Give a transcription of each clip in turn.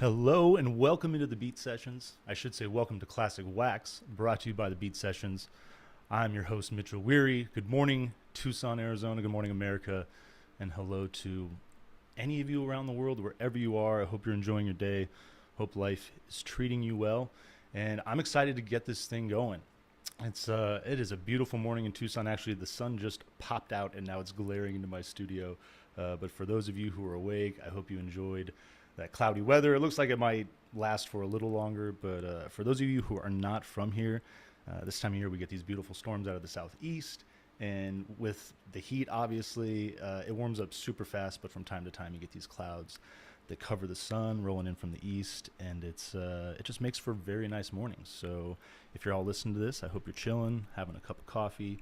Hello and welcome into the Beat Sessions. I should say welcome to Classic Wax, brought to you by the Beat Sessions. I'm your host, Mitchell Weary. Good morning, Tucson, Arizona. Good morning, America. And hello to any of you around the world, wherever you are. I hope you're enjoying your day. Hope life is treating you well. And I'm excited to get this thing going. It is a beautiful morning in Tucson. Actually, the sun just popped out and now it's glaring into my studio. But for those of you who are awake, I hope you enjoyed that cloudy weather. It looks like it might last for a little longer, but for those of you who are not from here, this time of year we get these beautiful storms out of the southeast, and with the heat, obviously, it warms up super fast, but from time to time you get these clouds that cover the sun rolling in from the east, and it just makes for very nice mornings. So if you're all listening to this, I hope you're chilling, having a cup of coffee,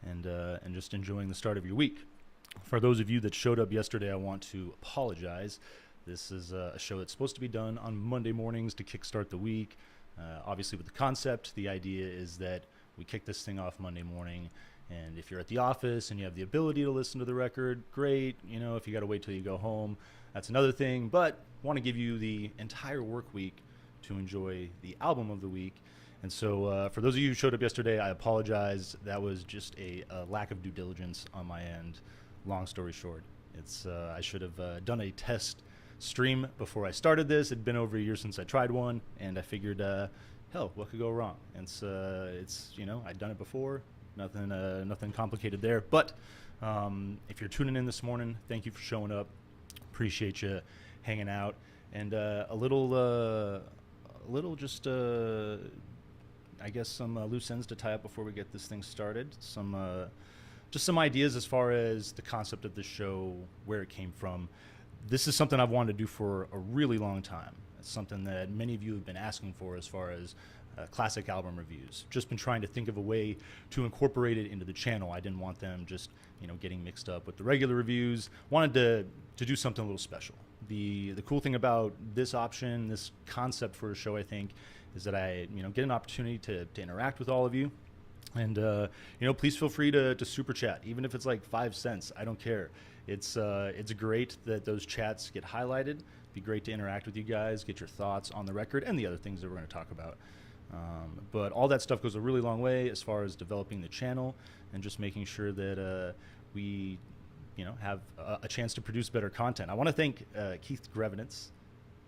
and just enjoying the start of your week. For those of you that showed up yesterday, I want to apologize. This is a show that's supposed to be done on Monday mornings to kickstart the week. Obviously, with the concept, the idea is that we kick this thing off Monday morning. And if you're at the office and you have the ability to listen to the record, great. You know, if you got to wait till you go home, that's another thing. But want to give you the entire work week to enjoy the album of the week. And so for those of you who showed up yesterday, I apologize. That was just a lack of due diligence on my end. Long story short, I should have done a test stream before I started this. It'd been over a year since I tried one, and I figured, hell, what could go wrong? And it's I'd done it before, nothing complicated there. But if you're tuning in this morning, thank you for showing up. Appreciate you hanging out, and a little just I guess some loose ends to tie up before we get this thing started. Just some ideas as far as the concept of the show, where it came from. This is something I've wanted to do for a really long time. It's something that many of you have been asking for as far as classic album reviews. Just been trying to think of a way to incorporate it into the channel. I didn't want them just getting mixed up with the regular reviews. Wanted to do something a little special. The cool thing about this option, this concept for a show, I think, is that I get an opportunity to interact with all of you. And please feel free to super chat, even if it's like 5 cents. I don't care. It's great that those chats get highlighted. It'd be great to interact with you guys, get your thoughts on the record and the other things that we're going to talk about. But all that stuff goes a really long way as far as developing the channel and just making sure that we have a chance to produce better content. I want to thank Keith Grevenitz.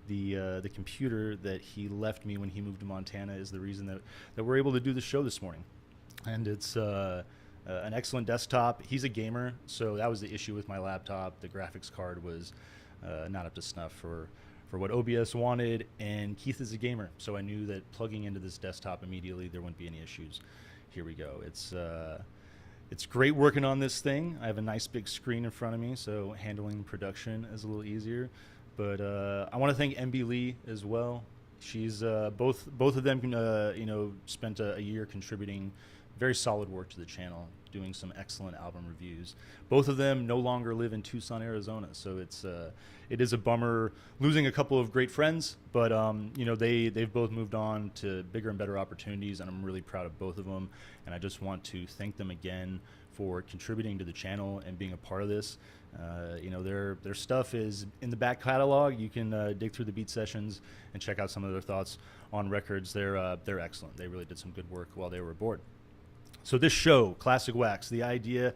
The computer that he left me when he moved to Montana is the reason that we're able to do the show this morning. And it's an excellent desktop. He's a gamer, so that was the issue with my laptop. The graphics card was not up to snuff for what OBS wanted, and Keith is a gamer, so I knew that plugging into this desktop immediately there wouldn't be any issues. Here we go. It's great working on this thing. I have a nice big screen in front of me, so handling production is a little easier. But I want to thank MB Lee as well. She's both of them spent a year contributing very solid work to the channel, doing some excellent album reviews. Both of them no longer live in Tucson, Arizona, so it is a bummer losing a couple of great friends, but they've both moved on to bigger and better opportunities, and I'm really proud of both of them, and I just want to thank them again for contributing to the channel and being a part of this. Their stuff is in the back catalog. You can dig through the Beat Sessions and check out some of their thoughts on records. They're excellent. They really did some good work while they were aboard. So this show, Classic Wax, the idea,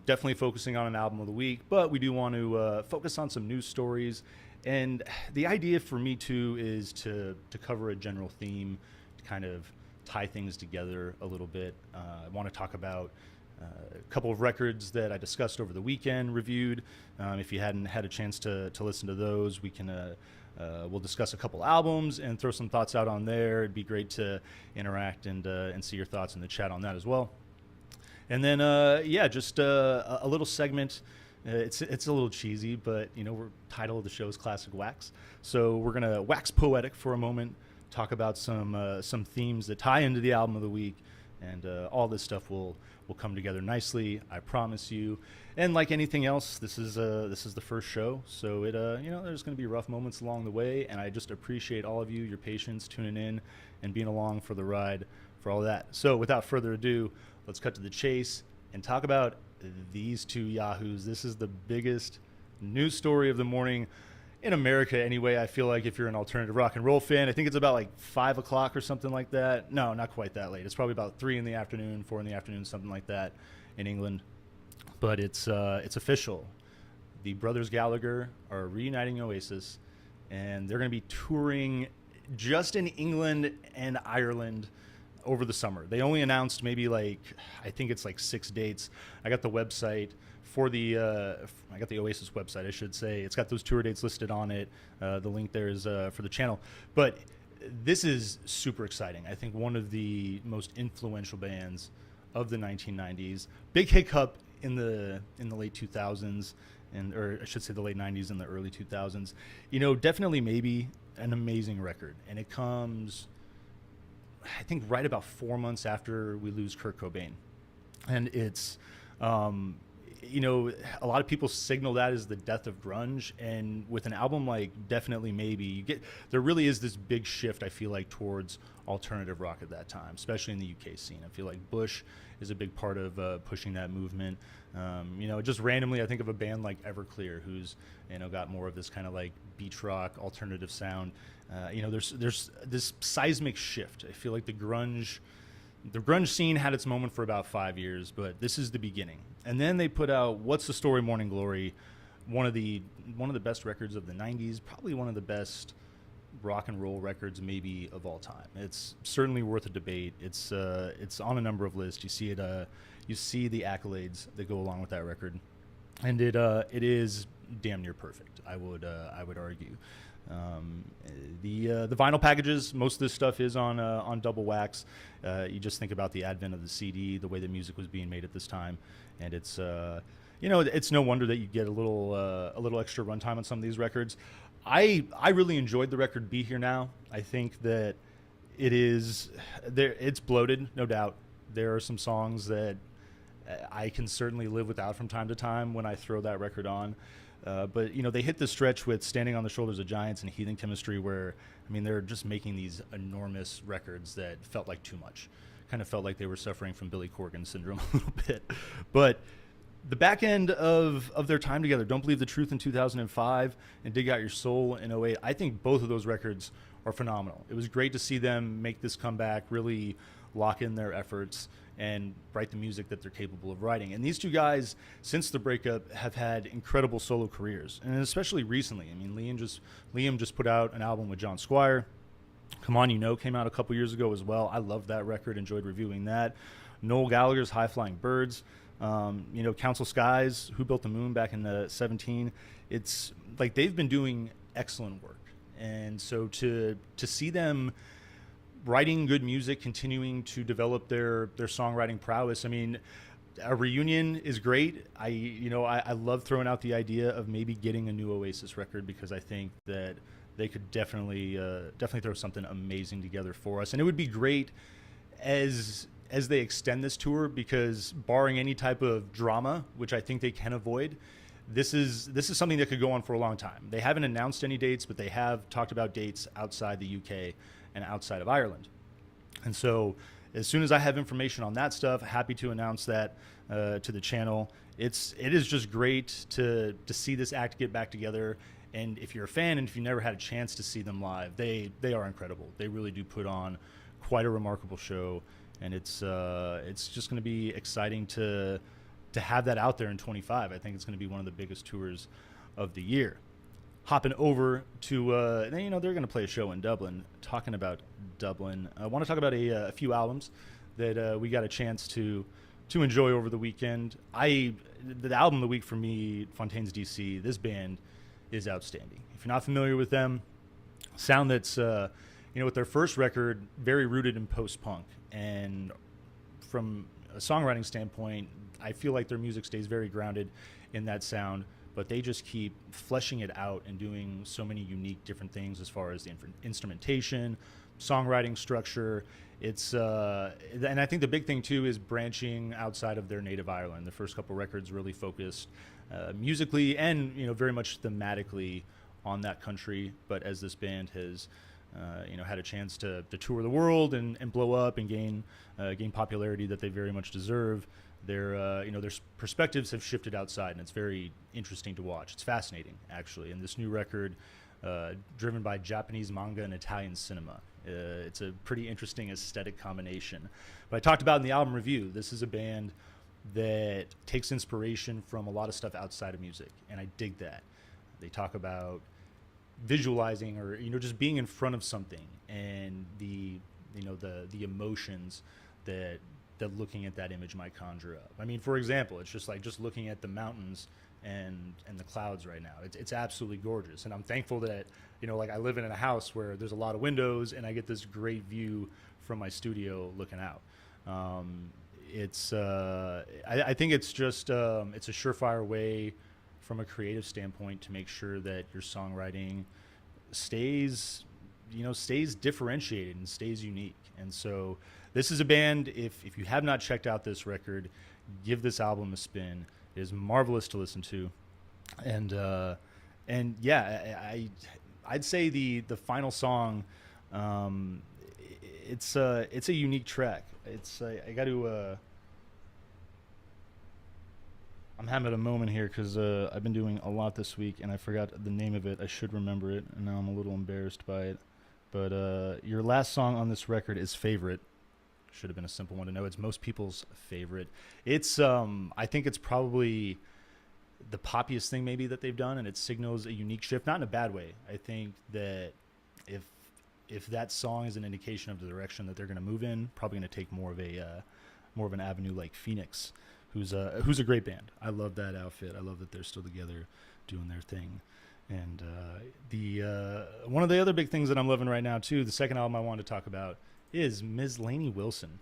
definitely focusing on an album of the week, but we do want to focus on some news stories. And the idea for me, too, is to cover a general theme, to kind of tie things together a little bit. I want to talk about a couple of records that I discussed over the weekend, reviewed. If you hadn't had a chance to listen to those, we'll discuss a couple albums and throw some thoughts out on there. It'd be great to interact and see your thoughts in the chat on that as well. And then just a little segment. It's a little cheesy, but title of the show is Classic Wax, so we're gonna wax poetic for a moment, talk about some themes that tie into the album of the week, and all this stuff will come together nicely, I promise you. And like anything else, this is the first show, so there's going to be rough moments along the way, and I just appreciate all of you, your patience, tuning in and being along for the ride for all that. So without further ado, let's cut to the chase and talk about these two yahoos. This is the biggest news story of the morning. in America anyway, I feel like if you're an alternative rock and roll fan, I think it's about like 5 o'clock or something like that. No, not quite that late. It's probably about 3 in the afternoon, 4 in the afternoon, something like that in England. But it's official. The Brothers Gallagher are reuniting Oasis, and they're going to be touring just in England and Ireland over the summer. They only announced maybe like, I think it's like 6 dates. I got the website for I got the Oasis website, I should say. It's got those tour dates listed on it. The link there is for the channel. But this is super exciting. I think one of the most influential bands of the 1990s. Big hiccup in the late 2000s, or I should say the late 90s and the early 2000s. Definitely maybe an amazing record. And it comes, I think, right about 4 months after we lose Kurt Cobain. And it's, a lot of people signal that as the death of grunge. And with an album like Definitely Maybe, there really is this big shift, I feel like, towards alternative rock at that time, especially in the UK scene. I feel like Bush is a big part of pushing that movement. Just randomly, I think of a band like Everclear, who's got more of this kind of like beach rock alternative sound. There's this seismic shift. I feel like the grunge scene had its moment for about 5 years, but this is the beginning. And then they put out What's the Story, Morning Glory, one of the best records of the 90s, probably one of the best rock and roll records maybe of all time. It's certainly worth a debate. It's on a number of lists. You see it. You see the accolades that go along with that record, and it is damn near perfect. I would argue. The vinyl packages, most of this stuff is on double wax. You just think about the advent of the CD, the way the music was being made at this time, and it's it's no wonder that you get a little extra runtime on some of these records. I really enjoyed the record Be Here Now. I think that it's bloated, no doubt. There are some songs that I can certainly live without from time to time when I throw that record on. But they hit the stretch with Standing on the Shoulders of Giants and Heathen Chemistry, where they're just making these enormous records that felt like too much. Kind of felt like they were suffering from Billy Corgan syndrome a little bit. But the back end of their time together, Don't Believe the Truth in 2005 and Dig Out Your Soul in '08, I think both of those records are phenomenal. It was great to see them make this comeback, really lock in their efforts and write the music that they're capable of writing. And these two guys, since the breakup, have had incredible solo careers, and especially recently. Liam just put out an album with John Squire. Come On You Know came out a couple years ago as well. I loved that record, enjoyed reviewing that. Noel Gallagher's High Flying Birds. Council Skies, Who Built the Moon back in 17. It's like they've been doing excellent work. And so to see them writing good music, continuing to develop their songwriting prowess. A reunion is great. I love throwing out the idea of maybe getting a new Oasis record, because I think that they could definitely throw something amazing together for us. And it would be great as they extend this tour, because barring any type of drama, which I think they can avoid, this is something that could go on for a long time. They haven't announced any dates, but they have talked about dates outside the UK and outside of Ireland. And so as soon as I have information on that stuff, happy to announce that to the channel. It is just great to see this act get back together. And if you're a fan and if you never had a chance to see them live, they are incredible. They really do put on quite a remarkable show. And it's just going to be exciting to have that out there in 25. I think it's going to be one of the biggest tours of the year. Hopping over to, they're going to play a show in Dublin. Talking about Dublin, I want to talk about a few albums that we got a chance to enjoy over the weekend. The album of the week for me, Fontaine's DC. This band is outstanding. If you're not familiar with them, sound that's with their first record, very rooted in post-punk. And from a songwriting standpoint, I feel like their music stays very grounded in that sound, but they just keep fleshing it out and doing so many unique different things as far as the instrumentation, songwriting structure. And I think the big thing too is branching outside of their native Ireland. The first couple records really focused musically and very much thematically on that country. But as this band has had a chance to tour the world and blow up and gain popularity that they very much deserve, their perspectives have shifted outside, and it's very interesting to watch. It's fascinating, actually. And this new record, driven by Japanese manga and Italian cinema, it's a pretty interesting aesthetic combination. But I talked about in the album review, this is a band that takes inspiration from a lot of stuff outside of music, and I dig that. They talk about visualizing, or just being in front of something, and the emotions that looking at that image might conjure up. I mean, for example, it's just looking at the mountains and the clouds right now. It's absolutely gorgeous, and I'm thankful that I live in a house where there's a lot of windows, and I get this great view from my studio looking out. I think it's just it's a surefire way from a creative standpoint to make sure that your songwriting stays differentiated and stays unique. And so this is a band, if you have not checked out this record, give this album a spin. It is marvelous to listen to. And yeah, I'd say the final song, it's a unique track. I got to I'm having a moment here because I've been doing a lot this week, and I forgot the name of it. I should remember it, and now I'm a little embarrassed by it. But your last song on this record is Favorite. Should have been a simple one to know. It's most people's favorite. It's I think it's probably the poppiest thing maybe that they've done, and it signals a unique shift, not in a bad way. I think that if that song is an indication of the direction that they're going to move in, probably going to take more of an avenue like Phoenix, who's a great band. I love that outfit. I love that they're still together doing their thing. And the one of the other big things that I'm loving right now too, the second album I wanted to talk about, is Ms. Lainey Wilson.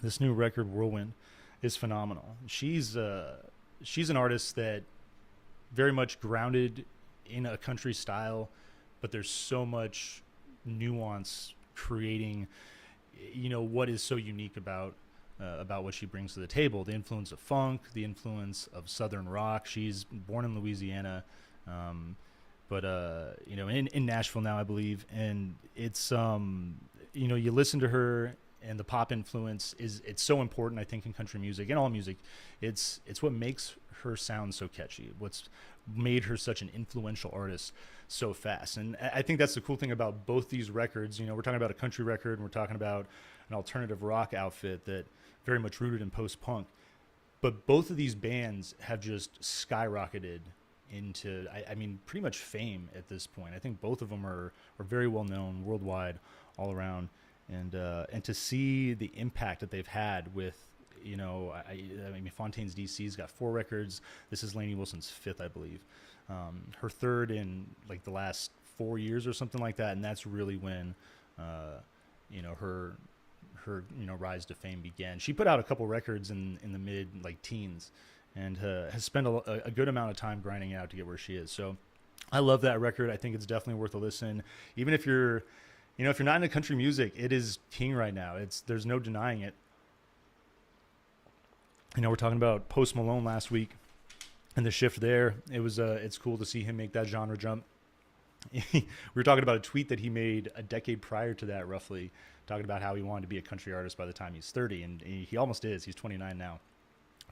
This new record, Whirlwind, is phenomenal. She's an artist that very much grounded in a country style, but there's so much nuance creating what is so unique about what she brings to the table. The influence of funk, the influence of Southern rock. She's born in Louisiana, but in Nashville now, I believe. And it's you listen to her, and the pop influence it's so important, I think, in country music and all music. It's what makes her sound so catchy. What's made her such an influential artist so fast. And I think that's the cool thing about both these records. We're talking about a country record, and we're talking about an alternative rock outfit that very much rooted in post-punk. But both of these bands have just skyrocketed into, I mean, pretty much fame at this point. I think both of them are very well known worldwide, all around. And to see the impact that they've had with, I mean, Fontaine's DC's got 4 records. This is Lainey Wilson's 5th, I believe. Her 3rd in like the last 4 years or something like that. And that's really when, her rise to fame began. She put out a couple records in the mid teens, and has spent a good amount of time grinding out to get where she is. So I love that record. I think it's definitely worth a listen. Even if you're not into country music, it is king right now. There's no denying it. We're talking about Post Malone last week and the shift there. It's cool to see him make that genre jump. We were talking about a tweet that he made a decade prior to that, roughly, talking about how he wanted to be a country artist by the time he's 30, and he almost is. He's 29 now.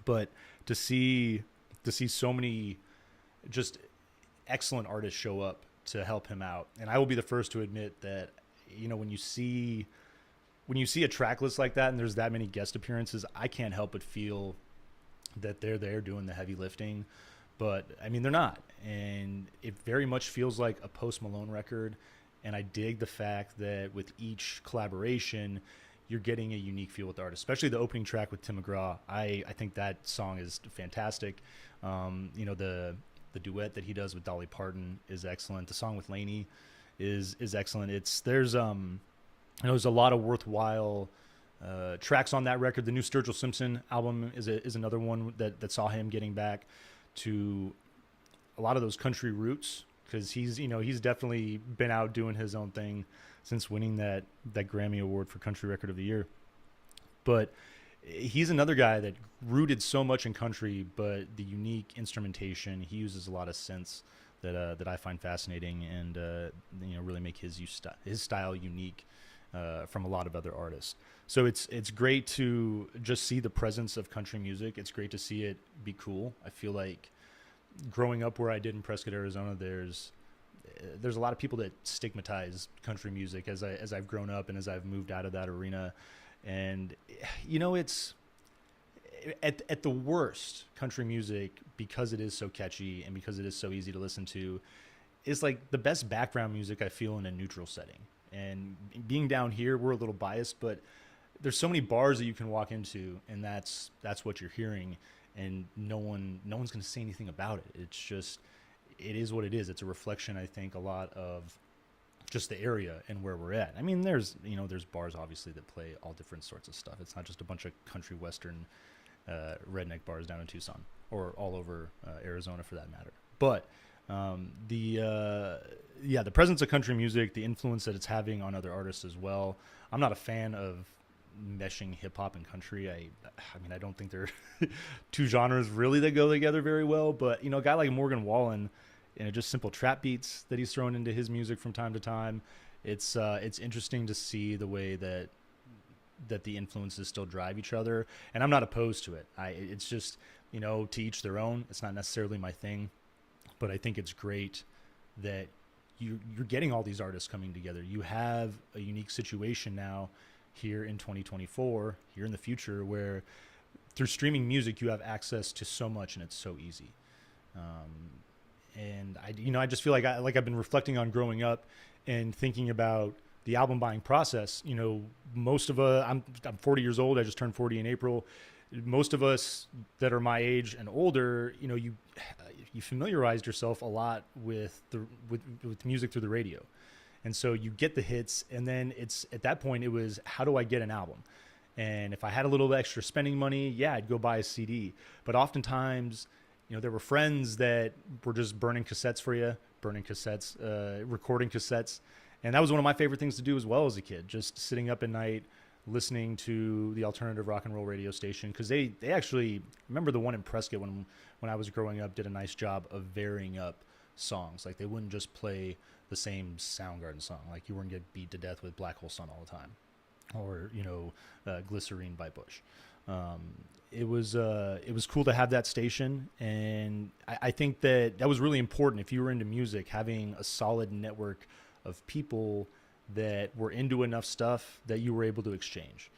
But to see so many just excellent artists show up to help him out, and I will be the first to admit that when you see a track list like that and there's that many guest appearances, I can't help but feel that they're there doing the heavy lifting. But I mean, they're not, and it very much feels like a Post Malone record. And I dig the fact that with each collaboration, you're getting a unique feel with the artist, especially the opening track with Tim McGraw. I think that song is fantastic. The duet that he does with Dolly Parton is excellent. The song with Lainey is excellent. There's a lot of worthwhile tracks on that record. The new Sturgill Simpson album is another one that saw him getting back to a lot of those country roots, because he's definitely been out doing his own thing since winning that Grammy Award for Country Record of the Year. But he's another guy that rooted so much in country, but the unique instrumentation, he uses a lot of synths that I find fascinating, and really make his style unique. from a lot of other artists. So it's great to just see the presence of country music. It's great to see it be cool. I feel like growing up where I did in Prescott, Arizona, there's a lot of people that stigmatize country music as I've grown up and as I've moved out of that arena. And it's at the worst, country music, because it is so catchy and because it is so easy to listen to, is like the best background music I feel in a neutral setting. And being down here, we're a little biased, but there's so many bars that you can walk into, and that's what you're hearing, and no one's going to say anything about it. It's just, it is what it is. It's a reflection, I think, a lot of just the area and where we're at. I mean, there's bars obviously that play all different sorts of stuff. It's not just a bunch of country western redneck bars down in Tucson or all over Arizona for that matter. But the presence of country music, the influence that it's having on other artists as well. I'm not a fan of meshing hip hop and country. I mean, I don't think they're two genres really that go together very well. But a guy like Morgan Wallen, just simple trap beats that he's thrown into his music from time to time. It's interesting to see the way that the influences still drive each other, and I'm not opposed to it. It's just to each their own. It's not necessarily my thing, but I think it's great that you're getting all these artists coming together. You have a unique situation now here in 2024, here in the future, where through streaming music you have access to so much, and it's so easy. And I just feel like I've been reflecting on growing up and thinking about the album buying process. Most of I'm 40 years old. I just turned 40 in April. Most of us that are my age and older, you familiarized yourself a lot with music through the radio. And so you get the hits, and then it's at that point it was, how do I get an album? And if I had a little extra spending money, I'd go buy a CD. But oftentimes, there were friends that were just burning cassettes, recording cassettes. And that was one of my favorite things to do as well as a kid, just sitting up at night, listening to the alternative rock and roll radio station. Because they actually, remember the one in Prescott when I was growing up, did a nice job of varying up songs. Like, they wouldn't just play the same Soundgarden song. Like, you weren't get beat to death with Black Hole Sun all the time, or Glycerine by Bush. It was cool to have that station, and I think that was really important. If you were into music, having a solid network of people that were into enough stuff that you were able to exchange.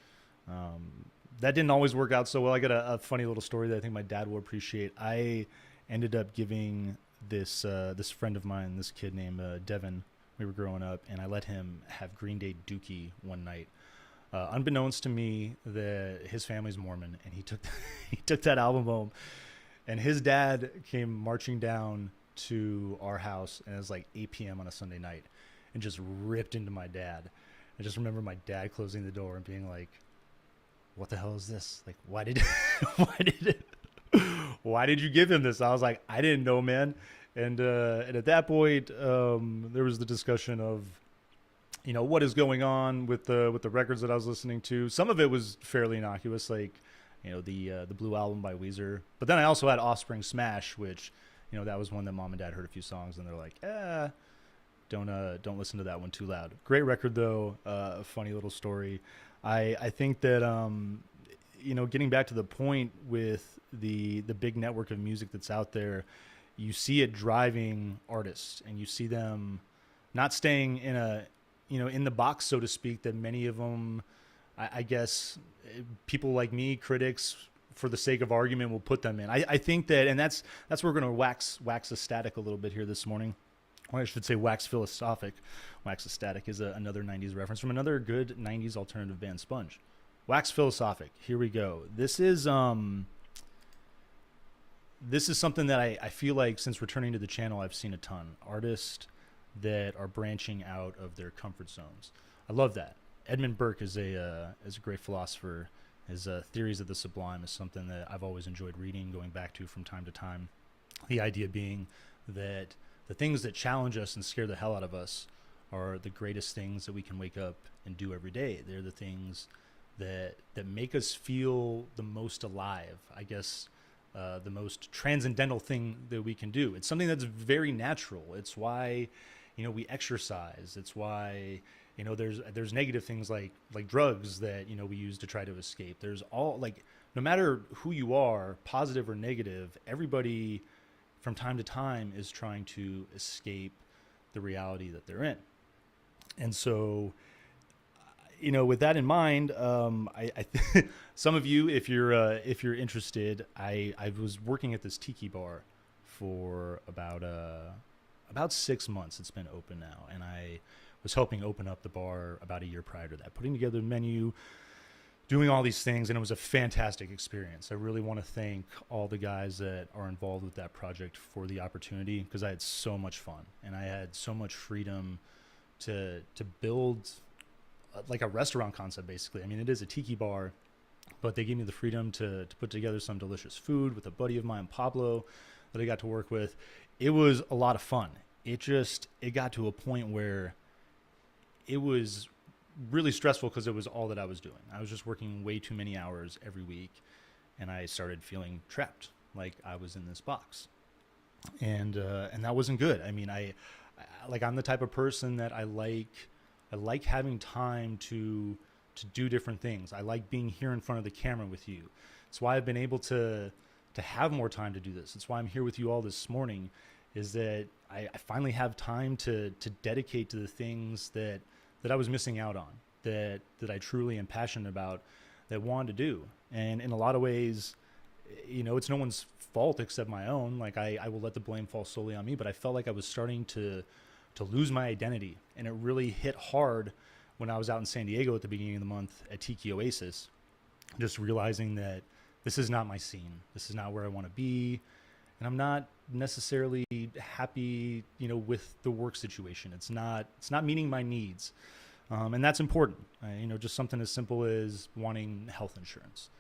That didn't always work out so well. I got a funny little story that I think my dad will appreciate. I ended up giving this friend of mine, this kid named Devin, we were growing up, and I let him have Green Day Dookie one night. Unbeknownst to me, his family's Mormon, and he took that album home, and his dad came marching down to our house, and it was like 8 p.m. on a Sunday night, and just ripped into my dad. I just remember my dad closing the door and being like, "What the hell is this? Like, why did you give him this?" I was like, "I didn't know, man." And at that point, there was the discussion of, what is going on with the records that I was listening to. Some of it was fairly innocuous, like, the Blue Album by Weezer. But then I also had Offspring Smash, which, that was one that mom and dad heard a few songs and they're like, don't listen to that one too loud. Great record though. A funny little story. I think that getting back to the point with the big network of music that's out there, you see it driving artists, and you see them not staying in the box, so to speak, that many of them, I guess, people like me, critics, for the sake of argument, will put them in. I think that, and that's where we're going to wax ecstatic a little bit here this morning. Or I should say wax philosophic. Wax ecstatic is another 90s reference from another good 90s alternative band, Sponge. Wax philosophic. Here we go. This is something that I feel like since returning to the channel, I've seen a ton. Artists that are branching out of their comfort zones. I love that. Edmund Burke is a great philosopher. His theories of the sublime is something that I've always enjoyed reading, going back to from time to time. The idea being that the things that challenge us and scare the hell out of us are the greatest things that we can wake up and do every day. They're the things that make us feel the most alive, I guess, the most transcendental thing that we can do. It's something that's very natural. It's why, we exercise. It's why, there's negative things like drugs that, we use to try to escape. There's all like, no matter who you are, positive or negative, everybody from time to time is trying to escape the reality that they're in. And so, with that in mind, some of you, if you're interested, I was working at this tiki bar for about 6 months. It's been open now, and I was helping open up the bar about a year prior to that, putting together the menu, doing all these things, and it was a fantastic experience. I really want to thank all the guys that are involved with that project for the opportunity, because I had so much fun and I had so much freedom to build like a restaurant concept, basically. I mean, it is a tiki bar, but they gave me the freedom to put together some delicious food with a buddy of mine, Pablo, that I got to work with. It was a lot of fun. It got to a point where it was really stressful because it was all that I was doing. I was just working way too many hours every week, and I started feeling trapped, like I was in this box, and that wasn't good. I mean, I'm the type of person that I like having time to do different things. I like being here in front of the camera with you. That's why I've been able to have more time to do this. That's why I'm here with you all this morning, is that I finally have time to dedicate to the things that I was missing out on, that I truly am passionate about, that wanted to do. And in a lot of ways, it's no one's fault except my own. Like I will let the blame fall solely on me, but I felt like I was starting to lose my identity. And it really hit hard when I was out in San Diego at the beginning of the month at Tiki Oasis, just realizing that this is not my scene. This is not where I want to be. And I'm not necessarily happy, with the work situation. It's not meeting my needs. And that's important. Just something as simple as wanting health insurance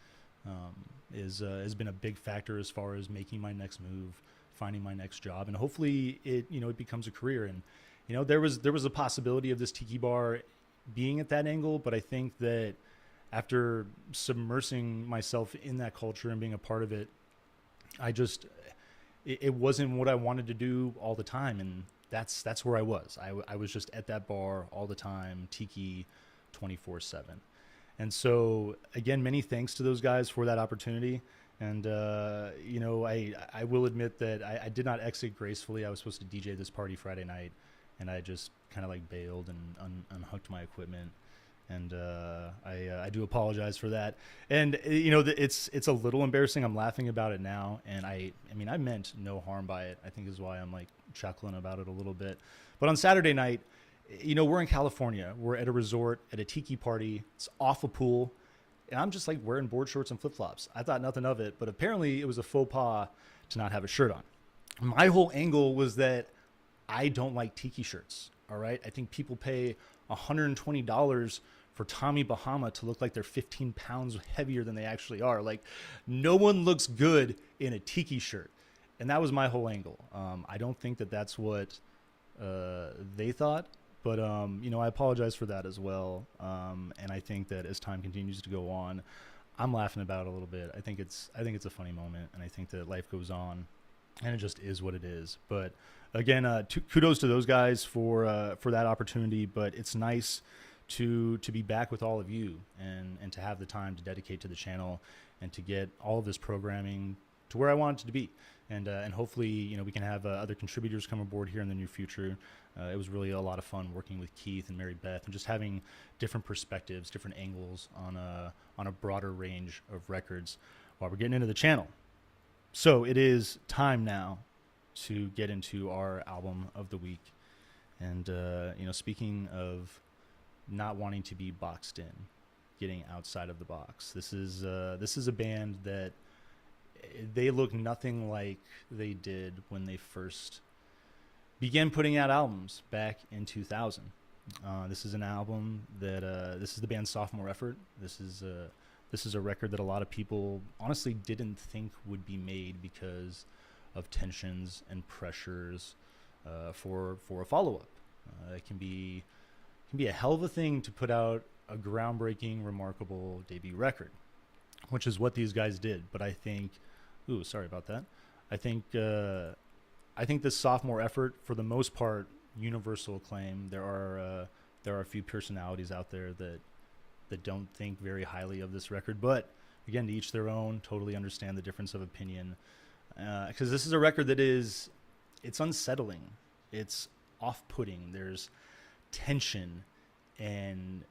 has been a big factor as far as making my next move, finding my next job, and hopefully it becomes a career. And there was a possibility of this tiki bar being at that angle, but I think that after submersing myself in that culture and being a part of it, it wasn't what I wanted to do all the time. And that's where I was. I was just at that bar all the time, tiki 24/7. And so again, many thanks to those guys for that opportunity. And, I will admit that I did not exit gracefully. I was supposed to DJ this party Friday night, and I just kind of bailed and unhooked my equipment. And I do apologize for that. And, it's a little embarrassing. I'm laughing about it now. And I meant no harm by it, I think is why I'm chuckling about it a little bit. But on Saturday night, we're in California. We're at a resort at a tiki party. It's off a pool. And I'm just wearing board shorts and flip-flops. I thought nothing of it, but apparently it was a faux pas to not have a shirt on. My whole angle was that I don't like tiki shirts. All right. I think people pay $120 for Tommy Bahama to look like they're 15 pounds heavier than they actually are. No one looks good in a tiki shirt. And that was my whole angle. I don't think that that's what they thought, but I apologize for that as well. And I think that as time continues to go on, I'm laughing about it a little bit. I think it's a funny moment, and I think that life goes on, and it just is what it is. But again, kudos to those guys for that opportunity. But it's nice to be back with all of you and to have the time to dedicate to the channel and to get all of this programming to where I want it to be. And hopefully, we can have other contributors come aboard here in the near future. It was really a lot of fun working with Keith and Mary Beth and just having different perspectives, different angles on a broader range of records while we're getting into the channel. So it is time now to get into our album of the week. And, speaking of not wanting to be boxed in, getting outside of the box, this is a band that they look nothing like they did when they first began putting out albums back in 2000. This is an album that this is the band's sophomore effort. This is a record that a lot of people honestly didn't think would be made because of tensions and pressures for a follow-up. It can be a hell of a thing to put out a groundbreaking, remarkable debut record, which is what these guys did. But I think, sorry about that. I think this sophomore effort, for the most part, universal acclaim. There are a few personalities out there that don't think very highly of this record, but again, to each their own. Totally understand the difference of opinion, because this is a record that it's unsettling, it's off-putting. There's tension and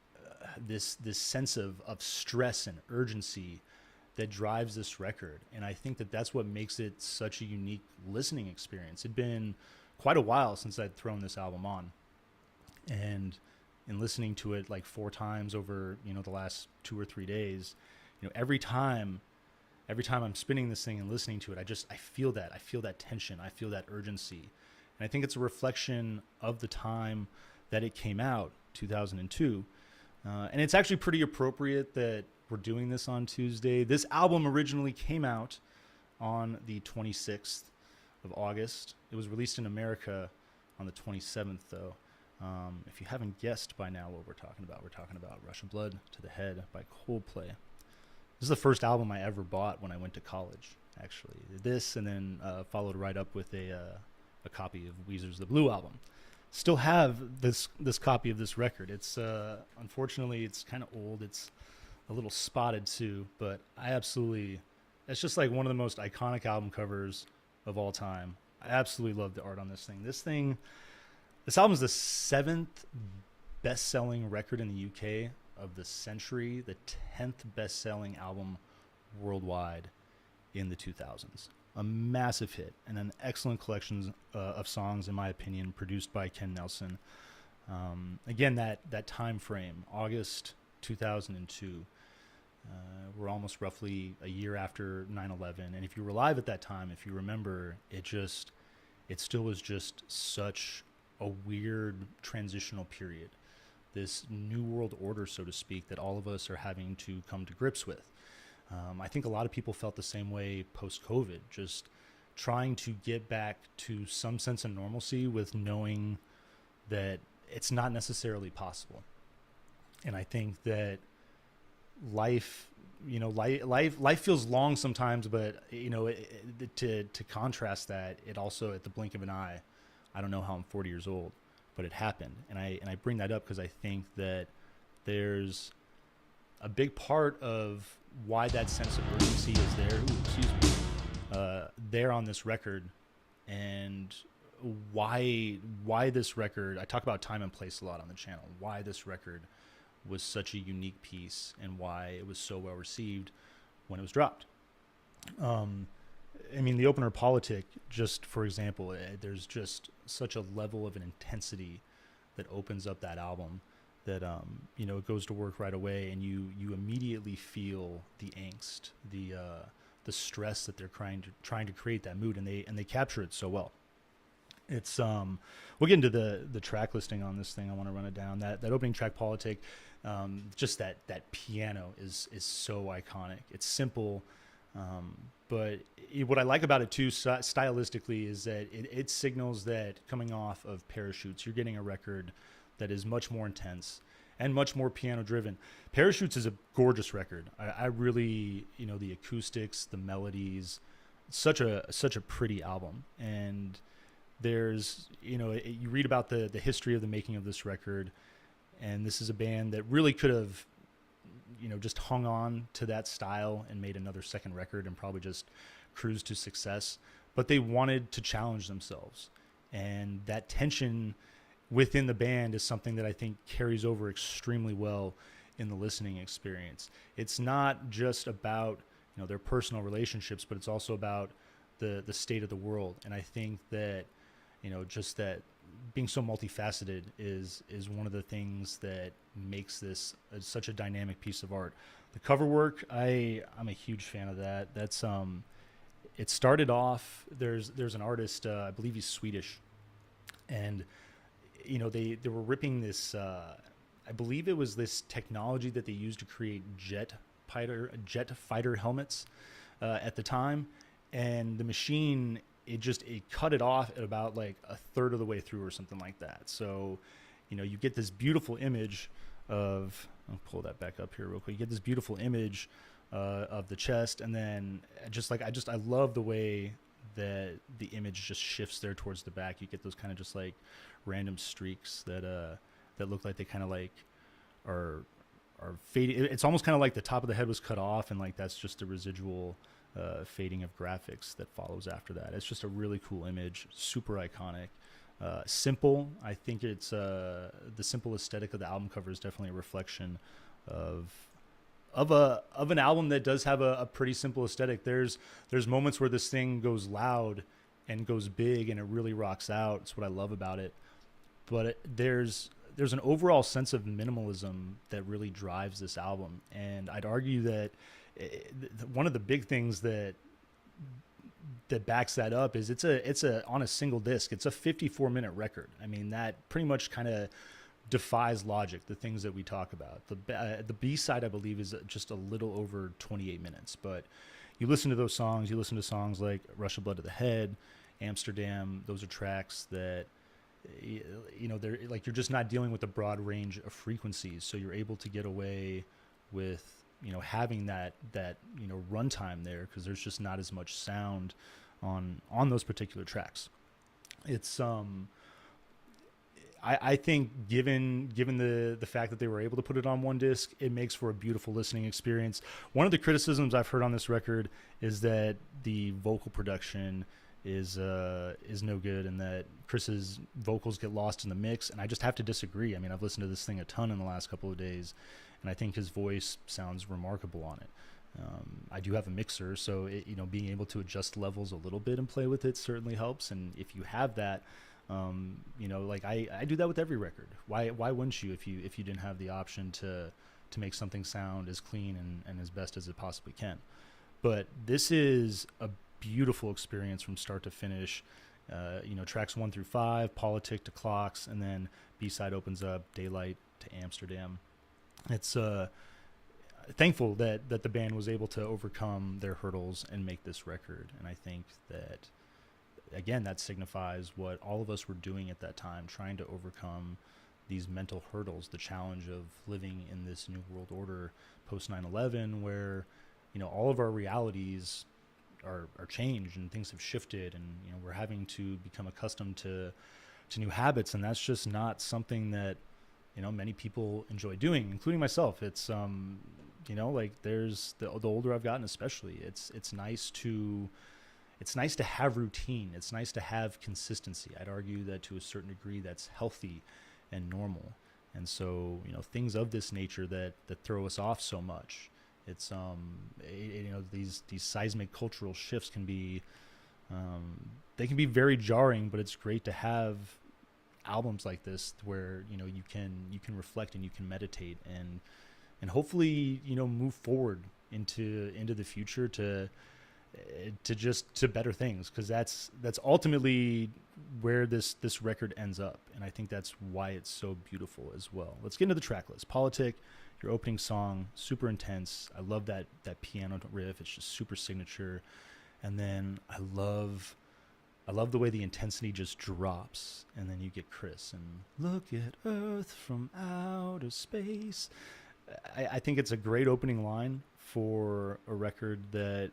this sense of stress and urgency that drives this record, and I think that's what makes it such a unique listening experience. It'd been quite a while since I'd thrown this album on, and in listening to it like 4 times over the last 2 or 3 days, every time I'm spinning this thing and listening to it, I feel that tension, I feel that urgency, and I think it's a reflection of the time that it came out, 2002. And it's actually pretty appropriate that we're doing this on Tuesday. This album originally came out on the 26th of August. It was released in America on the 27th, though. If you haven't guessed by now what we're talking about Russian Blood to the Head by Coldplay. This is the first album I ever bought when I went to college, actually. This, and then followed right up with a copy of Weezer's The Blue Album. Still have this copy of this record. It's unfortunately it's kind of old. It's a little spotted too, but it's just like one of the most iconic album covers of all time. I absolutely love the art on this thing. This album is the 7th best-selling record in the UK of the century, the 10th best-selling album worldwide in the 2000s. A massive hit and an excellent collection of songs, in my opinion, produced by Ken Nelson. Again, that time frame, August 2002. We're almost roughly a year after 9/11, and if you were alive at that time, if you remember, it still was just such a weird transitional period. This new world order, so to speak, that all of us are having to come to grips with. I think a lot of people felt the same way post-COVID, just trying to get back to some sense of normalcy with knowing that it's not necessarily possible. And I think that life feels long sometimes, but to contrast that, it also, at the blink of an eye, I don't know how I'm 40 years old, but it happened. And I bring that up because I think that there's a big part of why that sense of urgency is there. There on this record, and why this record. I talk about time and place a lot on the channel. Why this record was such a unique piece, and why it was so well received when it was dropped. The opener Politic, just for example, there's just such a level of an intensity that opens up that album that it goes to work right away, and you immediately feel the angst, the stress that they're trying to create that mood, and they capture it so well. It's we'll get into the track listing on this thing. I want to run it down. That opening track, Politic, just that piano is so iconic. It's simple, but what I like about it too, stylistically, is that it signals that coming off of Parachutes, you're getting a record that is much more intense and much more piano driven. Parachutes is a gorgeous record. I really, the acoustics, the melodies, such a pretty album. And there's, you read about the history of the making of this record, and this is a band that really could have, just hung on to that style and made another second record and probably just cruised to success. But they wanted to challenge themselves, and that tension within the band is something that I think carries over extremely well in the listening experience. It's not just about their personal relationships, but it's also about the state of the world. And I think that just that being so multifaceted is one of the things that makes this such a dynamic piece of art. The cover work, I'm a huge fan of that. That's it started off. There's an artist, I believe he's Swedish, and they were ripping this, I believe it was this technology that they used to create jet fighter helmets at the time. And the machine, it cut it off at about like a third of the way through or something like that. So, you get this beautiful image of, I'll pull that back up here real quick. You get this beautiful image of the chest. And then I love the way that the image just shifts there towards the back. You get those kind of just like random streaks that look like they kind of like are are fading. It's almost kind of like the top of the head was cut off, and like that's just a residual fading of graphics that follows after that. It's just a really cool image, super iconic. Simple. I think it's the simple aesthetic of the album cover is definitely a reflection of an album that does have a pretty simple aesthetic. There's moments where this thing goes loud and goes big and it really rocks out. It's what I love about it. But there's an overall sense of minimalism that really drives this album, and I'd argue that one of the big things that backs that up is it's a on a single disc. It's a 54-minute record. I mean, that pretty much kind of defies logic, the things that we talk about. The B side, I believe, is just a little over 28 minutes. But you listen to those songs, you listen to songs like Rush of Blood to the Head, Amsterdam. Those are tracks that, you know, they're like, you're just not dealing with a broad range of frequencies, so you're able to get away with, you know, having that you know, runtime there, because there's just not as much sound on those particular tracks. It's I think given the fact that they were able to put it on one disc, it makes for a beautiful listening experience. One of the criticisms I've heard on this record is that the vocal production is no good, and that Chris's vocals get lost in the mix, and I just have to disagree. I mean, I've listened to this thing a ton in the last couple of days, and I think his voice sounds remarkable on it. I do have a mixer, so you know, being able to adjust levels a little bit and play with it certainly helps. And if you have that, you know, like I do that with every record. Why wouldn't you if you didn't have the option to make something sound as clean and as best as it possibly can? But this is a beautiful experience from start to finish. You know, tracks 1 through 5, Politic to Clocks, and then B-side opens up Daylight to Amsterdam. It's thankful that the band was able to overcome their hurdles and make this record. And I think that, again, that signifies what all of us were doing at that time, trying to overcome these mental hurdles, the challenge of living in this new world order post 9/11, where, you know, all of our realities are changed and things have shifted, and, you know, we're having to become accustomed to new habits, and that's just not something that, you know, many people enjoy doing, including myself. It's you know, like, there's the older I've gotten, especially, it's nice to have routine. It's nice to have consistency. I'd argue that to a certain degree that's healthy and normal. And so, you know, things of this nature that throw us off so much, it's you know, these seismic cultural shifts can be they can be very jarring, but it's great to have albums like this where, you know, you can reflect and you can meditate and hopefully, you know, move forward into the future to better things, because that's ultimately where this record ends up, and I think that's why it's so beautiful as well. Let's get into the track list. Politic, your opening song, super intense. I love that piano riff. It's just super signature. And then I love the way the intensity just drops, and then you get Chris and look at Earth from outer space. I think it's a great opening line for a record that,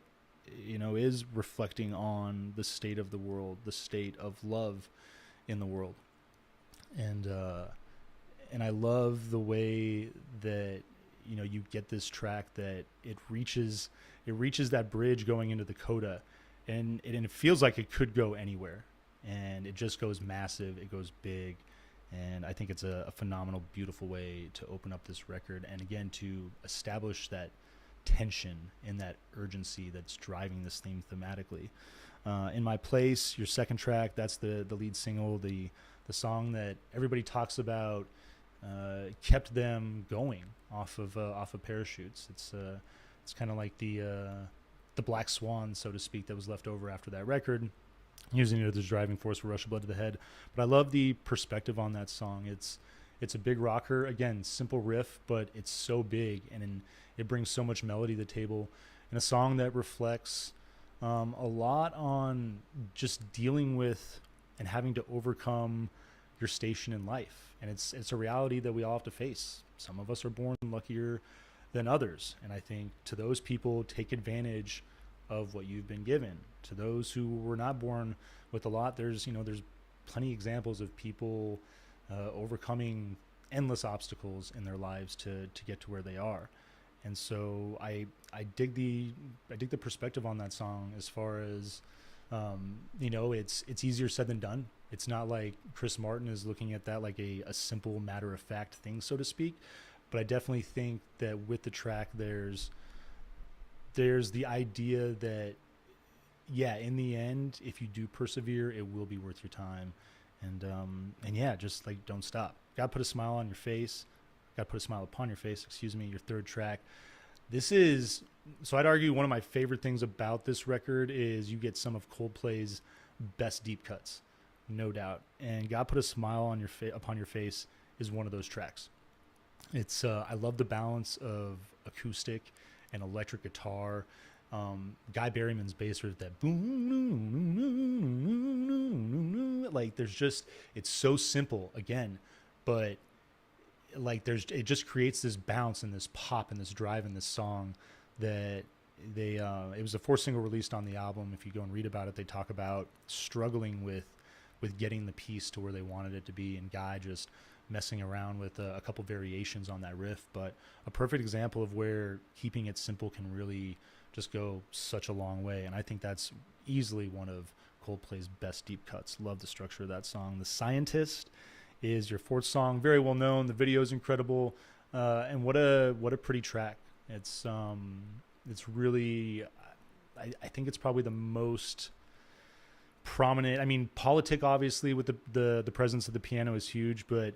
you know, is reflecting on the state of the world, the state of love in the world. And I love the way that, you know, you get this track that it reaches that bridge going into the coda, and it feels like it could go anywhere, and it just goes massive, it goes big. And I think it's a phenomenal, beautiful way to open up this record, and again to establish that tension and that urgency that's driving this theme thematically. In My Place, your second track, that's the lead single, the song that everybody talks about, kept them going off of Parachutes. It's kind of like the black swan, so to speak, that was left over after that record, using it as a driving force for Rush of Blood to the Head. But I love the perspective on that song. It's a big rocker, again, simple riff, but it's so big, and it brings so much melody to the table, and a song that reflects a lot on just dealing with and having to overcome your station in life. And it's a reality that we all have to face. Some of us are born luckier than others, and I think to those people, take advantage of what you've been given. To those who were not born with a lot, there's plenty of examples of people overcoming endless obstacles in their lives to get to where they are. And so I dig the perspective on that song as far as it's easier said than done. It's not like Chris Martin is looking at that like a simple matter of fact thing, so to speak. But I definitely think that with the track, there's the idea that, yeah, in the end, if you do persevere, it will be worth your time. And yeah, just like, don't stop. Gotta put a smile on your face. Gotta put a smile upon your face, excuse me, your third track. This is, so I'd argue one of my favorite things about this record is you get some of Coldplay's best deep cuts, no doubt. And Gotta Put a Smile on your upon your face is one of those tracks. It's I love the balance of acoustic and electric guitar. Guy Berryman's bass riff, that boom, like there's just, it's so simple again, but like it just creates this bounce and this pop and this drive in this song that it was a 4-single released on the album. If you go and read about it, they talk about struggling with getting the piece to where they wanted it to be, and Guy just messing around with a couple variations on that riff. But a perfect example of where keeping it simple can really just go such a long way. And I think that's easily one of Coldplay's best deep cuts. Love the structure of that song. The Scientist is your fourth song, very well known. The video is incredible, and what a pretty track. It's really, I think it's probably the most prominent. I mean, Politic obviously with the presence of the piano is huge, but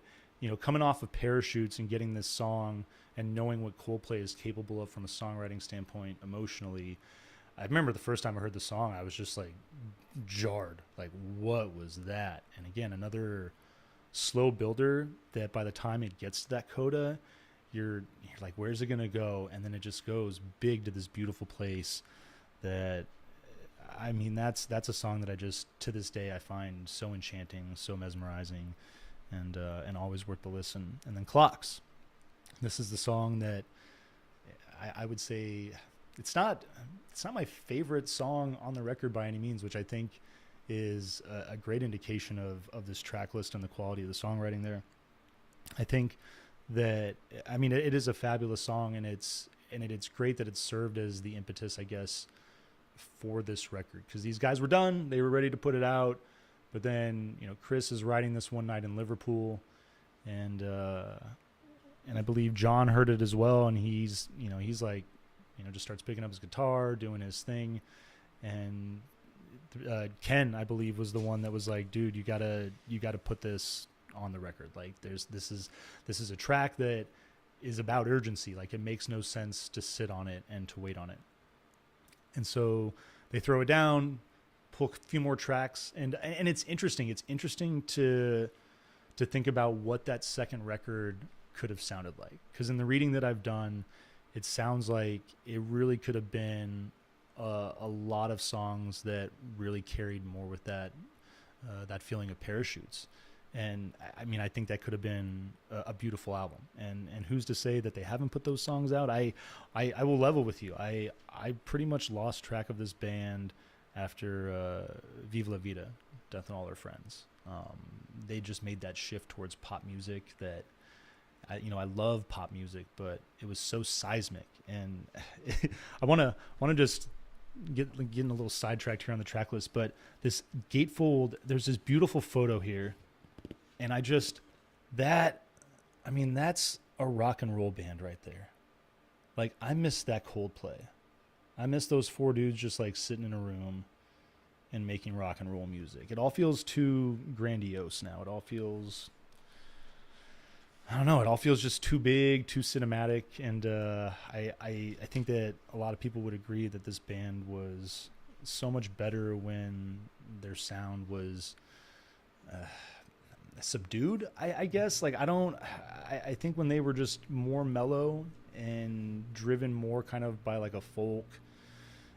coming off of Parachutes and getting this song and knowing what Coldplay is capable of from a songwriting standpoint emotionally, I remember the first time I heard the song, I was just like jarred, like what was that? And again, another slow builder that by the time it gets to that coda, you're like, where's it gonna go? And then it just goes big to this beautiful place that, I mean, that's a song that I just, to this day, I find so enchanting, so mesmerizing, and always worth the listen. And then Clocks. This is the song that I would say it's not my favorite song on the record by any means, which I think is a great indication of this track list and the quality of the songwriting there. I think that, I mean, it is a fabulous song, and it's great that it's served as the impetus, I guess, for this record, because these guys were done, they were ready to put it out, but then Chris is writing this one night in Liverpool, and I believe John heard it as well, and he's like, just starts picking up his guitar, doing his thing, and Ken, I believe, was the one that was like, dude, you gotta put this on the record. Like, this is a track that is about urgency. Like, it makes no sense to sit on it and to wait on it. And so they throw it down, pull a few more tracks, and it's interesting. It's interesting to think about what that second record could have sounded like, because in the reading that I've done, it sounds like it really could have been a lot of songs that really carried more with that feeling of Parachutes. And I mean, I think that could have been a beautiful album. And who's to say that they haven't put those songs out? I will level with you. I pretty much lost track of this band after Vive La Vida, Death and All Their Friends. They just made that shift towards pop music that, I love pop music, but it was so seismic. And I want to just getting a little sidetracked here on the track list, but this Gatefold, there's this beautiful photo here, and that's a rock and roll band right there. Like, I miss that Coldplay. I miss those four dudes just like sitting in a room and making rock and roll music. It all feels too grandiose now. It all feels, I don't know, it all feels just too big, too cinematic. And I think that a lot of people would agree that this band was so much better when their sound was subdued, I guess. Like, I think when they were just more mellow and driven more kind of by like a folk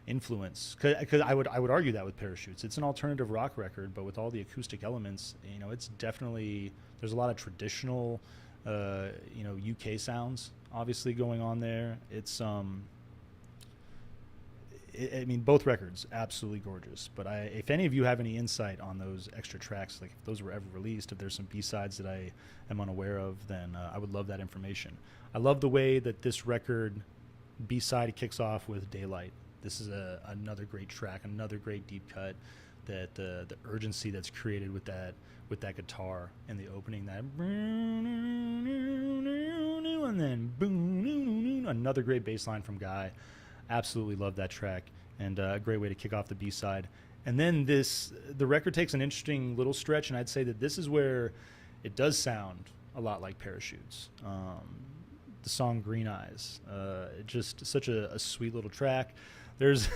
influence, because I would argue that with Parachutes, it's an alternative rock record, but with all the acoustic elements, it's definitely, there's a lot of traditional UK sounds obviously going on there. It's I mean, both records absolutely gorgeous. But if any of you have any insight on those extra tracks, like if those were ever released, if there's some B-sides that I am unaware of, then I would love that information. I love the way that this record B-side kicks off with Daylight. This is another great track, another great deep cut. That the urgency that's created with that guitar in the opening, that and then boom, another great bass line from Guy. Absolutely love that track, and a great way to kick off the B-side. And then the record takes an interesting little stretch, and I'd say that this is where it does sound a lot like Parachutes. The song Green Eyes, just such a sweet little track. There's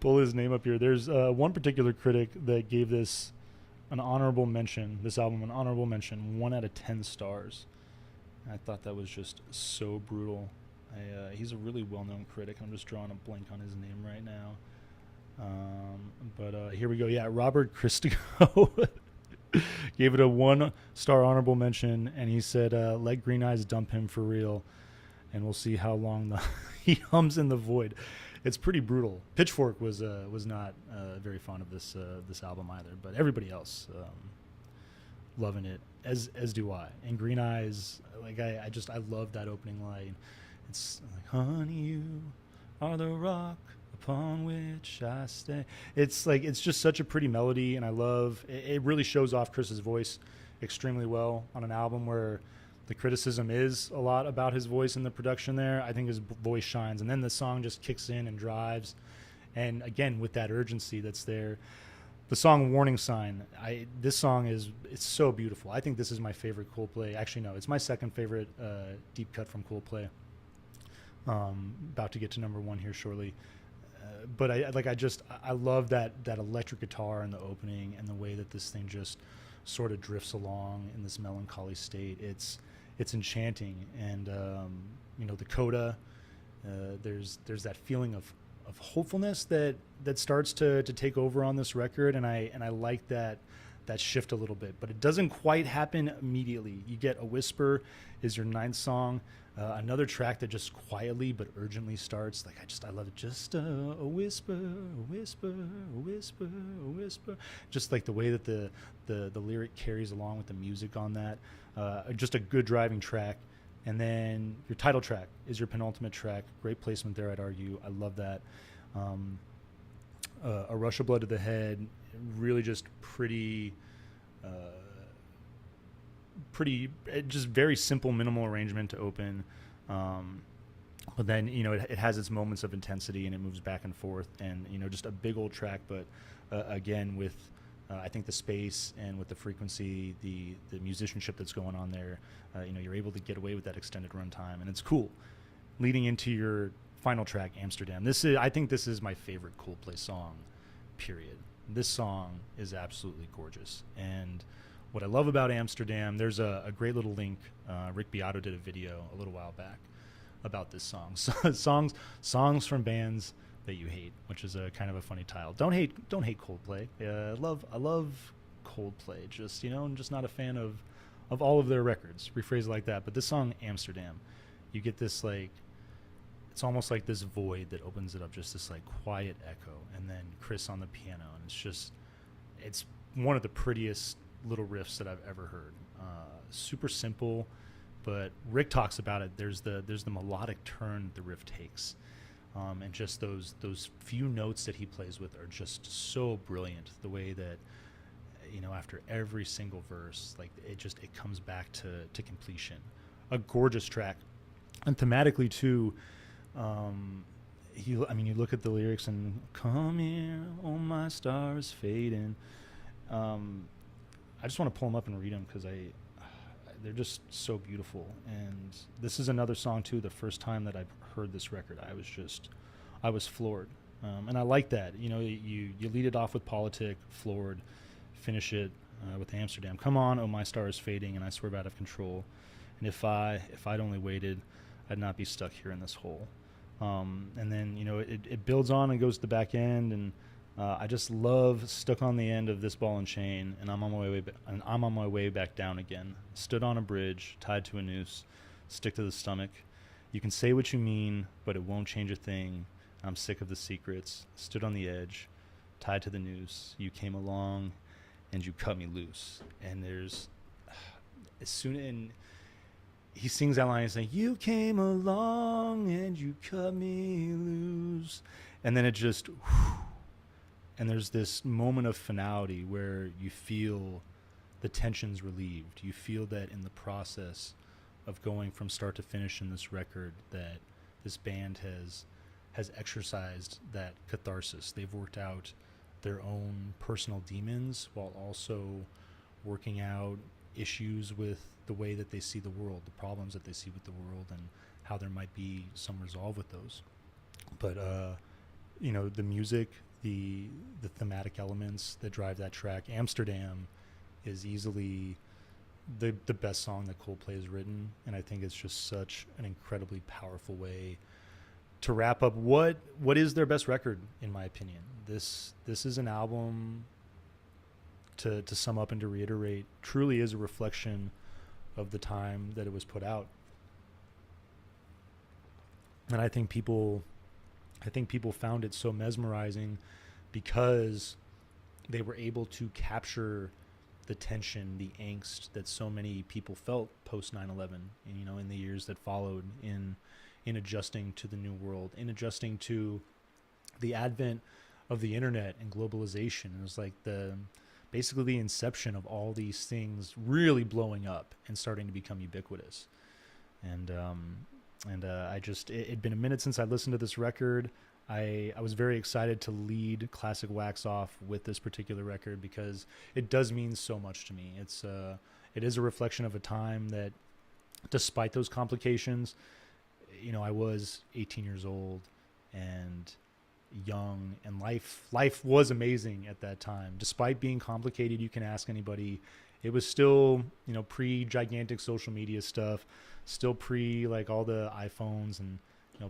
pull his name up here. There's one particular critic that gave this an honorable mention, this album an honorable mention, 1 out of 10 stars. I thought that was just so brutal. He's a really well-known critic. I'm just drawing a blank on his name right now. But here we go. Yeah, Robert Christico gave it a 1-star honorable mention, and he said, let Green Eyes dump him for real, and we'll see how long he hums in the void. It's pretty brutal. Pitchfork was not very fond of this album either, but everybody else loving it, as do I. And Green Eyes, like I love that opening line. It's like, honey, you are the rock upon which I stay. It's like, it's just such a pretty melody, and I love it. Really shows off Chris's voice extremely well on an album where the criticism is a lot about his voice and the production there. I think his voice shines, and then the song just kicks in and drives, and again with that urgency that's there. The song Warning Sign, this song it's so beautiful. I think this is my favorite Coldplay. Actually, no, it's my second favorite deep cut from Coldplay. About to get to number 1 here shortly. But I love that electric guitar in the opening, and the way that this thing just sort of drifts along in this melancholy state. It's enchanting, and the coda. There's that feeling of hopefulness that starts to take over on this record, and I like that shift a little bit, but it doesn't quite happen immediately. You get A Whisper is your 9th song. Another track that just quietly but urgently starts. Like I love it. Just a whisper, a whisper, a whisper, a whisper. Just like the way that the lyric carries along with the music on that. Just a good driving track. And then your title track is your penultimate track. Great placement there, I'd argue. I love that. A Rush of Blood to the Head. Really just pretty, just very simple, minimal arrangement to open. But then, it has its moments of intensity, and it moves back and forth, and, just a big old track. But again, with I think the space and with the frequency, the musicianship that's going on there, you're able to get away with that extended runtime, and it's cool. Leading into your final track, Amsterdam. I think this is my favorite Coldplay song, period. This song is absolutely gorgeous. And what I love about Amsterdam, there's a great little link. Rick Beato did a video a little while back about this song. songs from bands that you hate, which is a kind of a funny title. Don't hate Coldplay. I love Coldplay. Just I'm just not a fan of all of their records. Rephrase it like that. But this song, Amsterdam, you get this it's almost like this void that opens it up, just this quiet echo, and then Chris on the piano, and it's one of the prettiest little riffs that I've ever heard. Super simple, but Rick talks about it. There's the melodic turn the riff takes, and just those few notes that he plays with are just so brilliant. The way that after every single verse, it comes back to completion. A gorgeous track, and thematically too. You look at the lyrics and come here, oh my star is fading. I just want to pull them up and read them because they're just so beautiful. And this is another song too. The first time that I heard this record, I was floored. And I like that. You lead it off with Politic, floored, finish it with Amsterdam. Come on, oh my star is fading, and I swerve out of control. And if I'd only waited, I'd not be stuck here in this hole. And then it builds on and goes to the back end, and I just love stuck on the end of this ball and chain, and I'm on my way back down again. Stood on a bridge, tied to a noose, stick to the stomach. You can say what you mean, but it won't change a thing. I'm sick of the secrets. Stood on the edge, tied to the noose. You came along, and you cut me loose. And there's as soon and he sings that line saying, "You came along and you cut me loose," and then it just, and there's this moment of finality where you feel the tension's relieved. You feel that in the process of going from start to finish in this record, that this band has exercised that catharsis. They've worked out their own personal demons while also working out issues with the way that they see the world, the problems that they see with the world, and how there might be some resolve with those. But the music, the thematic elements that drive that track. Amsterdam is easily the best song that Coldplay has written, and I think it's just such an incredibly powerful way to wrap up what is their best record, in my opinion. This is an album, to sum up and to reiterate, truly is a reflection of the time that it was put out. And I think people found it so mesmerizing because they were able to capture the tension, the angst that so many people felt post 9/11, and in the years that followed, in adjusting to the new world, in adjusting to the advent of the internet and globalization. It was like basically the inception of all these things really blowing up and starting to become ubiquitous. And it'd been a minute since I listened to this record. I was very excited to lead Classic Wax off with this particular record because it does mean so much to me. It is a reflection of a time that, despite those complications, I was 18 years old and young, and life was amazing at that time. Despite being complicated, you can ask anybody, it was still, pre-gigantic social media stuff, still pre like all the iPhones, and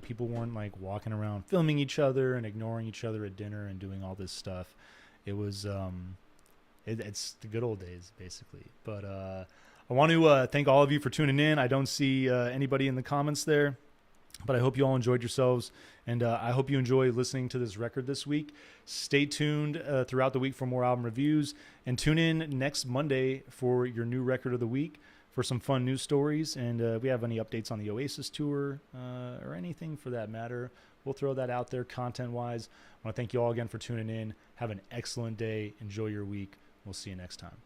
people weren't like walking around filming each other and ignoring each other at dinner and doing all this stuff. It was it's the good old days, basically. But I want to thank all of you for tuning in. I don't see anybody in the comments there, but I hope you all enjoyed yourselves, and I hope you enjoy listening to this record this week. Stay tuned throughout the week for more album reviews, and tune in next Monday for your new record of the week for some fun news stories. And if we have any updates on the Oasis tour or anything for that matter, we'll throw that out there content-wise. I want to thank you all again for tuning in. Have an excellent day. Enjoy your week. We'll see you next time.